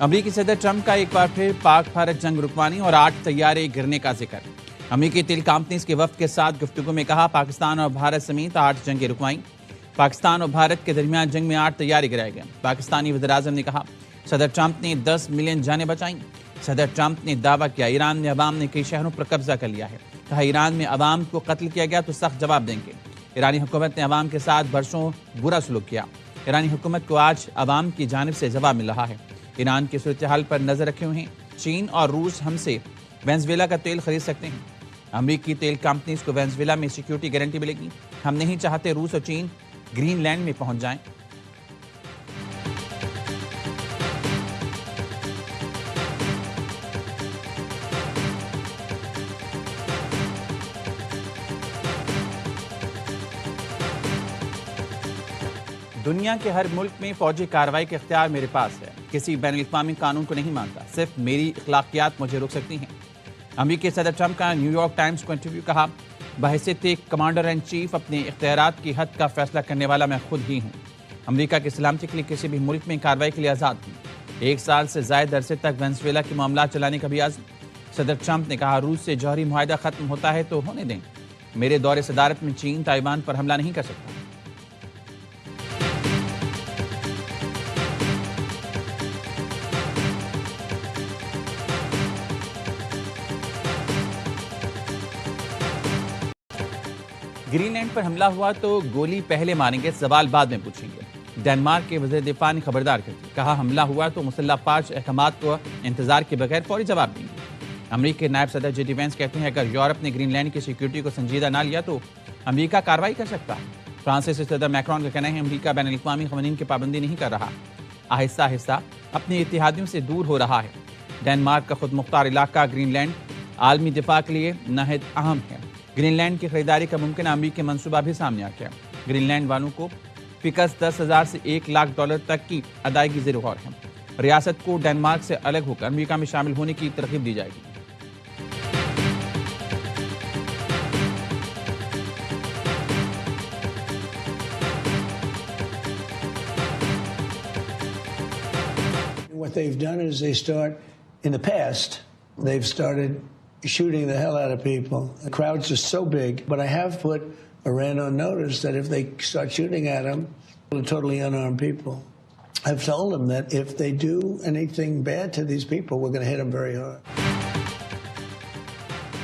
امریکی صدر ٹرمپ کا ایک بار پھر پاک بھارت جنگ رکوانے اور 8 طیارے گرنے کا ذکر۔ امریکی تیل کمپنیز کے وفد کے ساتھ گفتگو میں کہا پاکستان اور بھارت سمیت 8 جنگیں رکوائیں۔ پاکستان اور بھارت کے درمیان جنگ میں 8 طیارے گرائے گئے۔ پاکستانی وزیراعظم نے کہا صدر ٹرمپ نے 10 ملین جانیں بچائیں۔ صدر ٹرمپ نے دعویٰ کیا ایران میں عوام نے کئی شہروں پر قبضہ کر لیا ہے۔ کہا ایران میں عوام کو قتل کیا گیا تو سخت جواب دیں گے۔ ایرانی حکومت نے عوام کے ساتھ برسوں برا سلوک کیا۔ ایرانی حکومت کو آج عوام کی جانب سے جواب مل رہا ہے۔ ایران کی صورتحال پر نظر رکھے ہوئے ہیں۔ چین اور روس ہم سے وینزویلا کا تیل خرید سکتے ہیں۔ امریکی تیل کمپنیز کو وینزویلا میں سیکیورٹی گارنٹی ملے گی۔ ہم نہیں چاہتے روس اور چین گرین لینڈ میں پہنچ جائیں۔ دنیا کے ہر ملک میں فوجی کارروائی کا اختیار میرے پاس ہے۔ کسی بین الاقوامی قانون کو نہیں مانتا، صرف میری اخلاقیات مجھے روک سکتی ہیں۔ امریکی صدر ٹرمپ کا نیو یارک ٹائمز کو انٹرویو، کہا بحیثیت ایک کمانڈر ان چیف اپنے اختیارات کی حد کا فیصلہ کرنے والا میں خود ہی ہوں۔ امریکہ کی سلامتی کے لیے کسی بھی ملک میں کارروائی کے لیے آزاد ہوں۔ 1 سال سے زائد عرصے تک وینزویلا کے معاملات چلانے کا بھی عزم۔ صدر ٹرمپ نے کہا روس سے جوہری معاہدہ ختم ہوتا ہے تو ہونے دیں۔ میرے دور صدارت میں چین تائیوان پر حملہ نہیں کر سکتا۔ گرین لینڈ پر حملہ ہوا تو گولی پہلے ماریں گے، سوال بعد میں پوچھیں گے۔ ڈنمارک کے وزیر دفاع نے خبردار کر دی، کہا حملہ ہوا تو مسلح افواج احکامات کو انتظار کے بغیر فوری جواب دیں گے۔ امریکہ کے نائب صدر جے ڈی وینس کہتے ہیں اگر یورپ نے گرین لینڈ کی سیکیورٹی کو سنجیدہ نہ لیا تو امریکہ کارروائی کر سکتا ہے۔ فرانسیسی صدر میکرون کا کہنا ہے امریکہ بین الاقوامی قوانین کی پابندی نہیں کر رہا، آہستہ آہستہ اپنے اتحادیوں سے دور ہو رہا ہے۔ ڈنمارک کا خود مختار علاقہ گرین لینڈ عالمی دفاع کے لیے نہایت اہم ہے۔ گرین لینڈ کی خریداری کا ممکنہ امریکی منصوبہ بھی سامنے آ گیا۔ گرین لینڈ والوں کو فیکس $10,000 سے $1,00,000 تک کی ادائیگی زیر غور ہے۔ ریاست کو ڈنمارک سے الگ ہو کر امریکہ میں شامل ہونے کی ترغیب دی جائے گی۔ What they've done is in the past, they've started shooting the hell out of people. The crowds are so big, but I have put Iran on notice that if they start shooting at them, totally unarmed people, I've told them that if they do anything bad to these people, we're going to hit them very hard.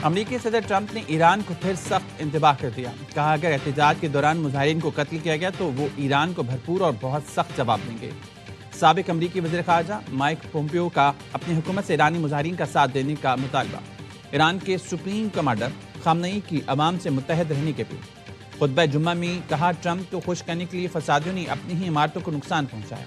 امریکی صدر Trump نے ایران کو پھر سخت انتباہ کر دیا۔ کہا اگر احتجاج کے دوران مظاہرین کو قتل کیا گیا تو وہ ایران کو بھرپور اور بہت سخت جواب دیں گے۔ سابق امریکی وزیر خارجہ مائک پومپیو کا اپنی حکومت سے ایرانی مظاہرین کا ساتھ دینے کا مطالبہ۔ ایران کے سپریم کمانڈر خامنئی کی عوام سے متحد رہنے کے بھی۔ خطبہ جمعہ میں کہا ٹرمپ کو خوش کرنے کے لیے فسادیوں نے اپنی ہی عمارتوں کو نقصان پہنچایا۔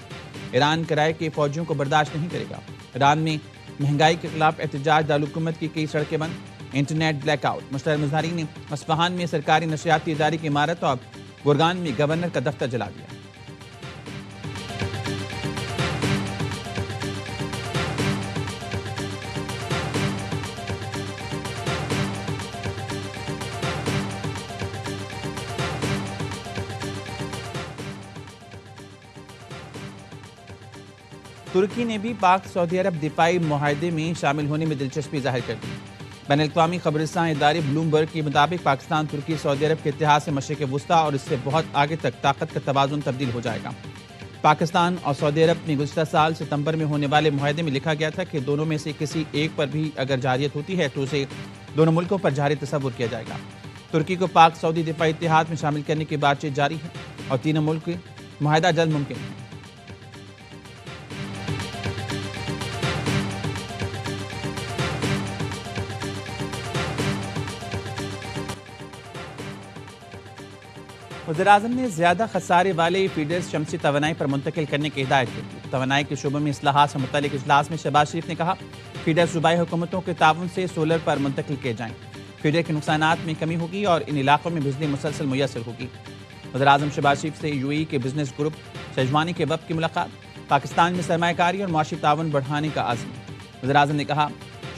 ایران کرائے کے فوجیوں کو برداشت نہیں کرے گا۔ ایران میں مہنگائی کے خلاف احتجاج، دارالحکومت کی کئی سڑکیں بند، انٹرنیٹ بلیک آؤٹ۔ مشترکہ مظاہرین نے اصفہان میں سرکاری نشریاتی ادارے کی عمارت اور گرگان میں گورنر کا دفتر جلا دیا۔ ترکی نے بھی پاک سعودی عرب دفاعی معاہدے میں شامل ہونے میں دلچسپی ظاہر کر دی۔ بین الاقوامی خبررساں ادارے بلومبرگ کے مطابق پاکستان ترکی سعودی عرب کے اتحاد سے مشرق وسطیٰ اور اس سے بہت آگے تک طاقت کا توازن تبدیل ہو جائے گا۔ پاکستان اور سعودی عرب میں گزشتہ سال ستمبر میں ہونے والے معاہدے میں لکھا گیا تھا کہ دونوں میں سے کسی ایک پر بھی اگر جارحیت ہوتی ہے تو اسے دونوں ملکوں پر جاری تصور کیا جائے گا۔ ترکی کو پاک سعودی دفاعی اتحاد میں شامل کرنے کی بات چیت جاری ہے اور تینوں ملک معاہدہ جلد ممکن ہے۔ وزیراعظم نے زیادہ خسارے والے فیڈرز شمسی توانائی پر منتقل کرنے کی ہدایت کی تھی۔ توانائی کے شعبے میں اصلاحات سے متعلق اجلاس میں شہباز شریف نے کہا فیڈر صوبائی حکومتوں کے تعاون سے سولر پر منتقل کیے جائیں۔ فیڈر کے نقصانات میں کمی ہوگی اور ان علاقوں میں بجلی مسلسل میسر ہوگی۔ وزیراعظم شہباز شریف سے UAE کے بزنس گروپ شجوانی کے وفد کی ملاقات۔ پاکستان میں سرمایہ کاری اور معاشی تعاون بڑھانے کا عزم۔ وزیراعظم نے کہا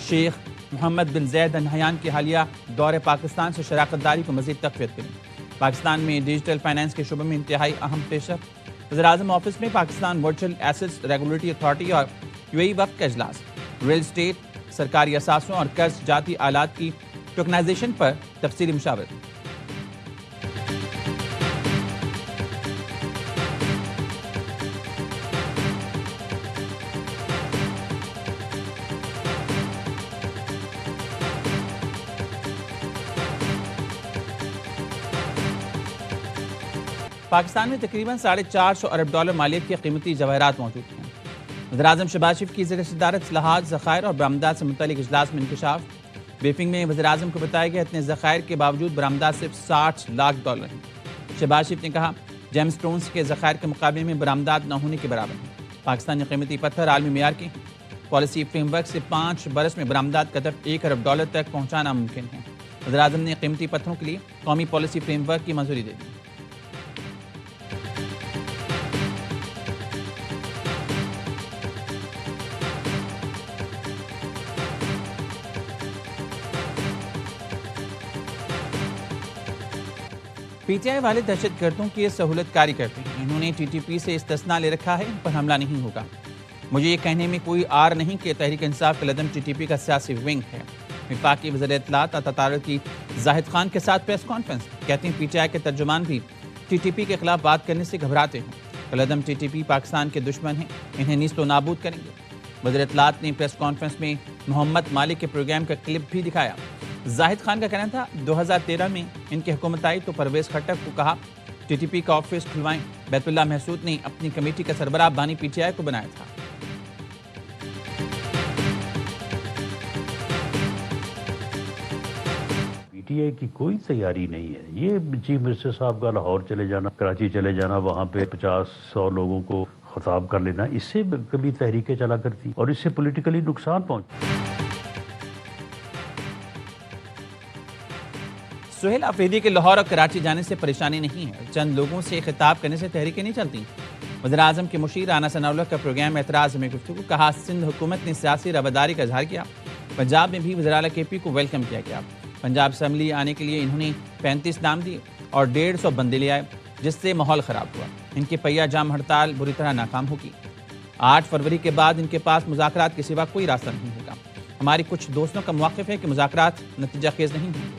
شیخ محمد بن زید ال نہیان کے حالیہ دورے پاکستان سے شراکت داری کو مزید تقویت کریں۔ پاکستان میں ڈیجیٹل فائنانس کے شعبے میں انتہائی اہم پیش رفت۔ وزیراعظم آفس میں Pakistan virtual assets regulatory authority اور UAE وقت کا اجلاس، ریل اسٹیٹ، سرکاری اثاثوں اور قرض جاتی آلات کی ٹوکنائزیشن پر تفصیلی مشاورت۔ پاکستان میں تقریباً $450 ارب مالیت کے قیمتی جواہرات موجود ہیں۔ وزیراعظم شہباز شریف کی زیر صدارت اصلاحات، ذخائر اور برآمدات سے متعلق اجلاس میں انکشاف۔ بریفنگ میں وزیراعظم کو بتایا گیا اتنے ذخائر کے باوجود برآمدات صرف $60 لاکھ ہیں۔ شہباز شریف نے کہا جیم سٹونز کے ذخائر کے مقابلے میں برآمدات نہ ہونے کے برابر ہیں۔ پاکستانی قیمتی پتھر عالمی معیار کے ہیں۔ پالیسی فریم ورک سے 5 برس میں برآمدات کا ہدف $1 ارب تک پہنچانا ممکن ہے۔ وزیراعظم نے قیمتی پتھروں کے لیے قومی پالیسی فریم ورک کی منظوری دے دی۔ PTI والے دہشت گردوں کی سہولت کاری کرتے ہیں۔ انہوں نے TTP سے استثناء لے رکھا ہے، ان پر حملہ نہیں ہوگا۔ مجھے یہ کہنے میں کوئی عار نہیں کہ تحریک انصاف کا لدم TTP کا سیاسی ونگ ہے۔ وفاقی وزیر اطلاعات عطا طارق کی زاہد خان کے ساتھ پریس کانفرنس، کہتے ہیں PTI کے ترجمان بھی TTP کے خلاف بات کرنے سے گھبراتے ہیں۔ لدم TTP پاکستان کے دشمن ہیں، انہیں نیست و نابود کریں گے۔ وزیر اطلاعات نے پریس کانفرنس میں محمد مالک کے پروگرام کا کلپ بھی دکھایا۔ زاہد خان کا کہنا تھا 2013 میں ان کی حکومت آئی تو پرویز خٹک کو کہا TTP کا آفس کھلوائیں۔ بیت اللہ محسود نے اپنی کمیٹی کا سربراہ بانی PTI کو بنایا تھا۔ PTI کی کوئی تیاری نہیں ہے۔ یہ چیف منسٹر صاحب کا لاہور چلے جانا، کراچی چلے جانا، وہاں پہ 50-100 لوگوں کو خطاب کر لینا، اس سے کبھی تحریکیں چلا کرتی اور اس سے پولیٹیکلی نقصان پہنچتا۔ سہیل آفریدی کے لاہور اور کراچی جانے سے پریشانی نہیں ہے، چند لوگوں سے خطاب کرنے سے تحریکیں نہیں چلتی۔ وزیراعظم کے مشیر رانا ثناء اللہ کا پروگرام اعتراض میں گفتگو، کہا سندھ حکومت نے سیاسی رواداری کا اظہار کیا۔ پنجاب میں بھی وزیر اعلیٰ KP کو ویلکم کیا گیا۔ پنجاب اسمبلی آنے کے لیے انہوں نے 35 نام دیے اور 150 بندے لے آئے، جس سے ماحول خراب ہوا۔ ان کی پہیہ جام ہڑتال بری طرح ناکام ہوگی۔ 8 فروری کے بعد ان کے پاس مذاکرات کے سوا کوئی راستہ نہیں ہوگا۔ ہماری کچھ دوستوں کا موقف ہے کہ مذاکرات نتیجہ خیز نہیں ہوں گے۔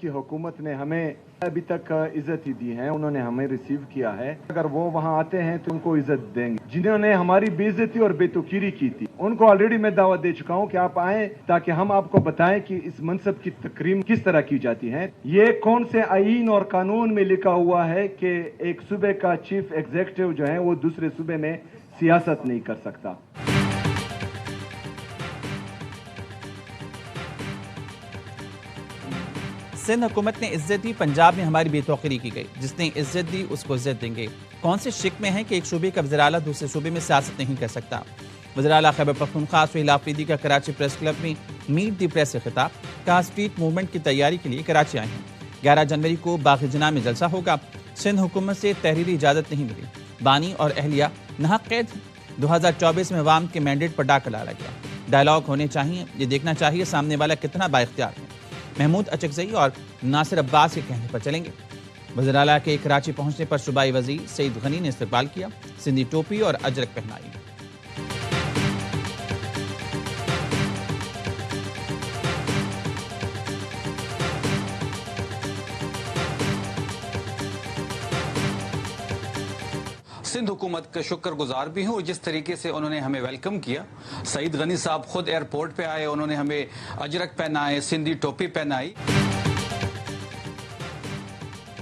کی حکومت نے ہمیں ابھی تک عزت ہی دی ہے، انہوں نے ہمیں ریسیو کیا ہے۔ اگر وہ وہاں آتے ہیں تو ان کو عزت دیں گے۔ جنہوں نے ہماری بے عزتی اور بے توقیری کی تھی ان کو آلریڈی میں دعوت دے چکا ہوں کہ آپ آئیں تاکہ ہم آپ کو بتائیں کہ اس منصب کی تکریم کس طرح کی جاتی ہے۔ یہ کون سے آئین اور قانون میں لکھا ہوا ہے کہ ایک صوبے کا چیف ایگزیکٹو جو ہے وہ دوسرے صوبے میں سیاست نہیں کر سکتا۔ سندھ حکومت نے عزت دی، پنجاب میں ہماری بے توقیری کی گئی۔ جس نے عزت دی اس کو عزت دیں گے۔ کون سے شک میں ہے کہ ایک صوبے کا وزیر اعلیٰ دوسرے صوبے میں سیاست نہیں کر سکتا۔ وزیر اعلیٰ خیبر پختونخوا سہیل آفریدی کا کراچی پریس کلب میں میٹ دی پریس سے خطاب، کہا اسٹریٹ موومنٹ کی تیاری کے لیے کراچی آئے ہیں۔ 11 جنوری کو باغ جناح میں جلسہ ہوگا۔ سندھ حکومت سے تحریری اجازت نہیں ملی، بانی اور اہلیہ ناحق قید ہیں۔ 2024 میں عوام کے مینڈیٹ پر ڈاکہ ڈالا گیا۔ ڈائلاگ ہونے چاہیے، یہ دیکھنا چاہیے سامنے والا کتنا با اختیار ہے۔ محمود اچکزئی اور ناصر عباس کے کہنے پر چلیں گے۔ وزیر اعلیٰ کے کراچی پہنچنے پر صوبائی وزیر سعید غنی نے استقبال کیا، سندھی ٹوپی اور اجرک پہنائی۔ سندھ حکومت کا شکر گزار بھی ہوں، اور جس طریقے سے انہوں نے ہمیں ویلکم کیا۔ سعید غنی صاحب خود ایئرپورٹ پہ آئے، انہوں نے ہمیں اجرک پہنائے، سندھی ٹوپی پہنائی۔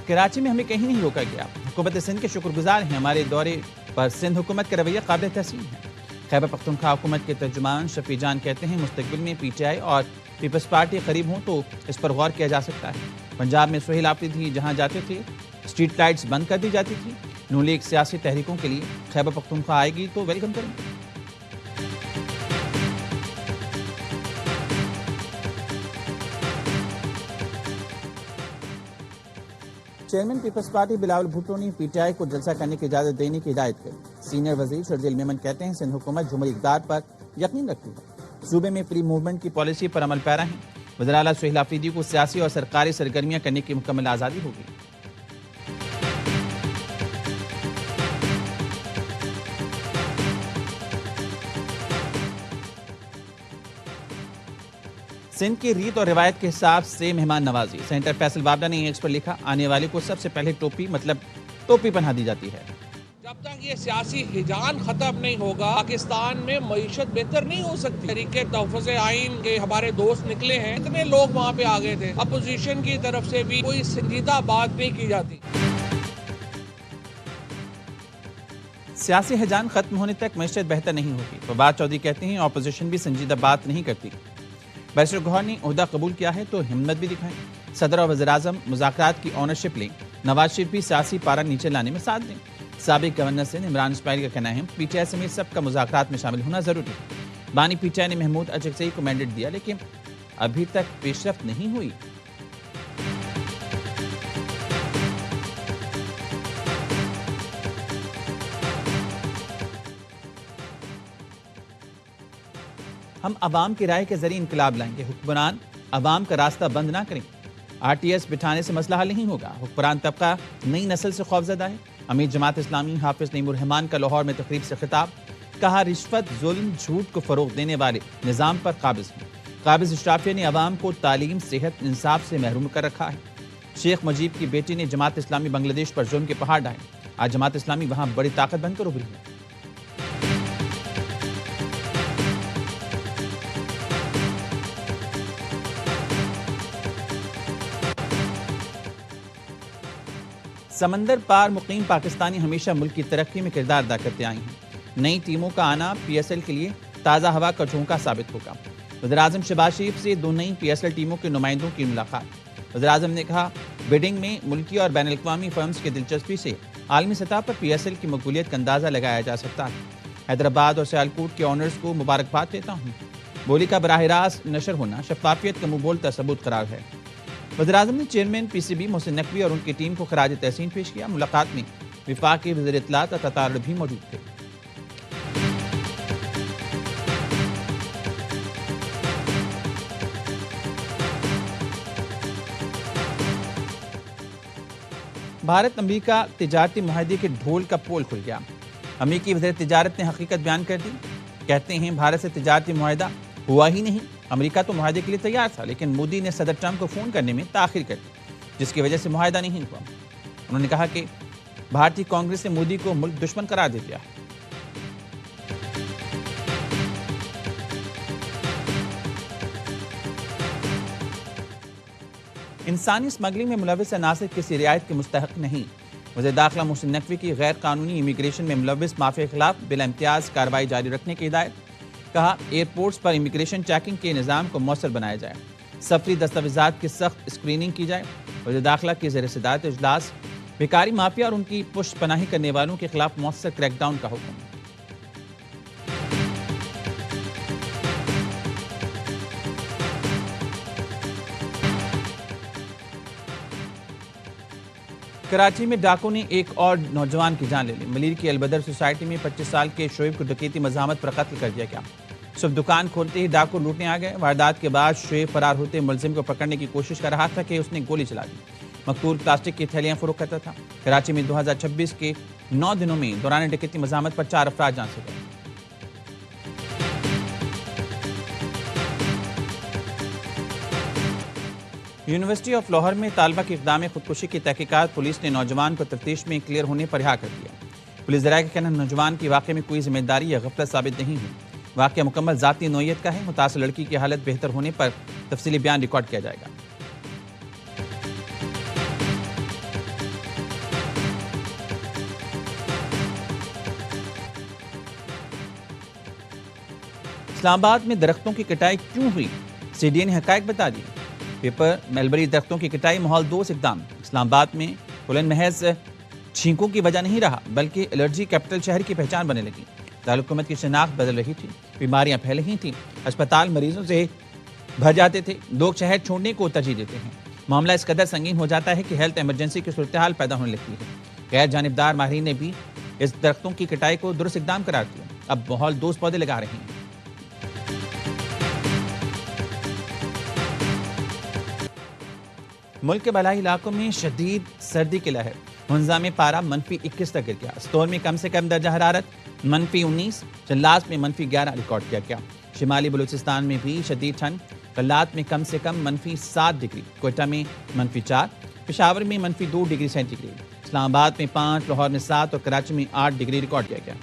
کراچی میں ہمیں کہیں نہیں روکا گیا، حکومت سندھ کے شکر گزار ہیں۔ ہمارے دورے پر سندھ حکومت کا رویہ قابل تحسین ہے۔ خیبر پختونخوا حکومت کے ترجمان شفیع جان کہتے ہیں مستقبل میں PTI اور پیپلز پارٹی قریب ہوں تو اس پر غور کیا جا سکتا ہے۔ پنجاب میں سہیل آفریدی جہاں جاتے تھے اسٹریٹ لائٹس بند کر دی جاتی تھی۔ نون لیگ سیاسی تحریکوں کے لیے خیبر پختونخوا آئے گی تو ویلکم کریں گے۔ Chairman Peoples Party Bilawal Bhutto نے PTI کو جلسہ کرنے کی اجازت دینے کی ہدایت کی۔ سینئر وزیر شرجیل میمن کہتے ہیں سندھ حکومت جمہوری اقدار پر یقین رکھتی ہے، صوبے میں فری موومنٹ کی پالیسی پر عمل پیرا ہے۔ وزیر اعلیٰ سہیل آفریدی کو سیاسی اور سرکاری سرگرمیاں کرنے کی مکمل آزادی ہوگی۔ سندھ کی ریت اور روایت کے حساب سے مہمان نوازی، سینیٹر فیصل وابڈا نے ایکس پر لکھا، آنے والے کو سب سے پہلے ٹوپی مطلب ٹوپی پہنا دی جاتی ہے۔ جب تک یہ سیاسی ہجان ختم نہیں ہوگا پاکستان میں معیشت بہتر نہیں ہو سکتی۔ طریقے تحفظ آئین کے ہمارے دوست نکلے ہیں، اتنے لوگ وہاں پہ آگے تھے، اپوزیشن کی طرف سے بھی کوئی سنجیدہ بات نہیں کی جاتی۔ سیاسی ہجان ختم ہونے تک معیشت بہتر نہیں ہوگی۔ فواد چودھری کہتے ہیں اپوزیشن بھی سنجیدہ بات نہیں کرتی۔ بیرسٹر گوہر نے عہدہ قبول کیا ہے تو ہمت بھی دکھائیں، صدر اور وزیر اعظم مذاکرات کی اونرشپ لیں، نواز شریف بھی سیاسی پارا نیچے لانے میں ساتھ دیں۔ سابق گورنر سندھ عمران اسماعیل کا کہنا ہے پی ٹی آئی سمیت سب کا مذاکرات میں شامل ہونا ضروری ہے۔ بانی پی ٹی آئی نے محمود اچکزئی کو مینڈیٹ دیا لیکن ابھی تک پیش رفت نہیں ہوئی۔ ہم عوام کی رائے کے ذریعے انقلاب لائیں گے، حکمران عوام کا راستہ بند نہ کریں۔ آر ٹی ایس بٹھانے سے مسئلہ حل نہیں ہوگا، حکمران طبقہ نئی نسل سے خوفزدہ ہے۔ امیر جماعت اسلامی حافظ نعیم الرحمان کا لاہور میں تقریب سے خطاب، کہا رشوت، ظلم، جھوٹ کو فروغ دینے والے نظام پر قابض ہیں۔ قابض اشرافیہ نے عوام کو تعلیم، صحت، انصاف سے محروم کر رکھا ہے۔ شیخ مجیب کی بیٹی نے جماعت اسلامی بنگلہ دیش پر ظلم کے پہاڑ ڈھائے، آج جماعت اسلامی وہاں بڑی طاقت بن کر ابھری ہے۔ سمندر پار مقیم پاکستانی ہمیشہ ملک کی ترقی میں کردار ادا کرتے آئے ہیں۔ نئی ٹیموں کا آنا پی ایس ایل کے لیے تازہ ہوا کا جھونکا ثابت ہوگا۔ وزیر اعظم شہباز شریف سے 2 نئی پی ایس ایل ٹیموں کے نمائندوں کی ملاقات۔ وزیر اعظم نے کہا بیڈنگ میں ملکی اور بین الاقوامی فرمز کی دلچسپی سے عالمی سطح پر پی ایس ایل کی مقبولیت کا اندازہ لگایا جا سکتا ہے۔ حیدرآباد اور سیالکوٹ کے آنرز کو مبارکباد دیتا ہوں۔ بولی کا براہ راست نشر ہونا شفافیت کا منہ بولتا ثبوت قرار ہے۔ وزیر اعظم نے chairman P C B Mohsin Naqvi اور ان کی ٹیم کو خراج تحسین پیش کیا۔ ملاقات میں وفاقی وزیر اطلاعات عطا طاہر بھی موجود تھے۔ بھارت امریکہ تجارتی معاہدے کے ڈھول کا پول کھل گیا۔ امریکی وزیر تجارت نے حقیقت بیان کر دی، کہتے ہیں بھارت سے تجارتی معاہدہ ہوا ہی نہیں۔ امریکہ تو معاہدے کے لیے تیار تھا لیکن مودی نے صدر ٹرمپ کو فون کرنے میں تاخیر کر دی، جس کی وجہ سے معاہدہ نہیں ہوا۔ انہوں نے کہا کہ بھارتی کانگریس نے مودی کو ملک دشمن قرار دے دیا ہے۔ انسانی اسمگلنگ میں ملوث عناصر کسی رعایت کے مستحق نہیں۔ وزیر داخلہ محسن نقوی کی غیر قانونی امیگریشن میں ملوث مافیا کے خلاف بلا امتیاز کارروائی جاری رکھنے کی ہدایت۔ کہا ایئرپورٹس پر امیگریشن چیکنگ کے نظام کو مؤثر بنایا جائے، سفری دستاویزات کی سخت اسکریننگ کی جائے۔ وزیر داخلہ کی زیر صدارت اجلاس، بیکاری مافیا اور ان کی پشت پناہی کرنے والوں کے خلاف مؤثر کریک ڈاؤن کا حکم۔ کراچی میں ڈاکو نے ایک اور نوجوان کی جان لے لی۔ ملیر کی البدر سوسائٹی میں 25 سال کے شعیب کو ڈکیتی مزاحمت پر قتل کر دیا گیا۔ صبح دکان کھولتے ہی ڈاکو لوٹنے آ گئے۔ واردات کے بعد شعیب فرار ہوتے ملزم کو پکڑنے کی کوشش کر رہا تھا کہ اس نے گولی چلا دی۔ مقتول پلاسٹک کی تھیلیاں فروخت کرتا تھا۔ کراچی میں 2026 کے 9 دنوں میں دوران ڈکیتی مزاحمت پر 4 افراد جان سے گئے۔ یونیورسٹی آف لاہور میں طالبہ کے اقدام خودکشی کی تحقیقات، پولیس نے نوجوان کو تفتیش میں کلیئر ہونے پر رہا کر دیا۔ پولیس ذرائع کا کہنا نوجوان کی واقعے میں کوئی ذمہ داری یا غفلت ثابت نہیں ہوئی۔ واقعہ مکمل ذاتی نوعیت کا ہے۔ متاثر لڑکی کی حالت بہتر ہونے پر تفصیلی بیان ریکارڈ کیا جائے گا۔ اسلام آباد میں درختوں کی کٹائی کیوں ہوئی؟ سی ڈی اے نے حقائق بتا دیے۔ پیپر میلبری درختوں کی کٹائی ماحول دوست اقدام۔ اسلام آباد میں پولن محض چھینکوں کی وجہ نہیں رہا بلکہ الرجی کیپٹل شہر کی پہچان بننے لگی۔ دارالحکومت کی شناخت بدل رہی تھی، بیماریاں پھیل رہی تھیں، اسپتال مریضوں سے بھر جاتے تھے، لوگ شہر چھوڑنے کو ترجیح دیتے ہیں۔ معاملہ اس قدر سنگین ہو جاتا ہے کہ ہیلتھ ایمرجنسی کی صورتحال پیدا ہونے لگتی ہے۔ غیر جانبدار ماہرین نے بھی اس درختوں کی کٹائی کو درست اقدام قرار دیا، اب ماحول دوست پودے لگا رہے ہیں۔ ملک کے بالائی علاقوں میں شدید سردی کی لہر. ہنزا میں پارا -21 تک گر گیا. استور میں کم سے کم درجہ حرارت -19، چلاس میں -11 ریکارڈ کیا گیا. شمالی بلوچستان میں بھی شدید ٹھنڈ. کلات میں کم سے کم -7 ڈگری، کوئٹہ میں -4، پشاور میں -2 ڈگری سینٹی گریڈ، اسلام آباد میں 5، لاہور میں 7 اور کراچی میں 8 ڈگری ریکارڈ کیا گیا.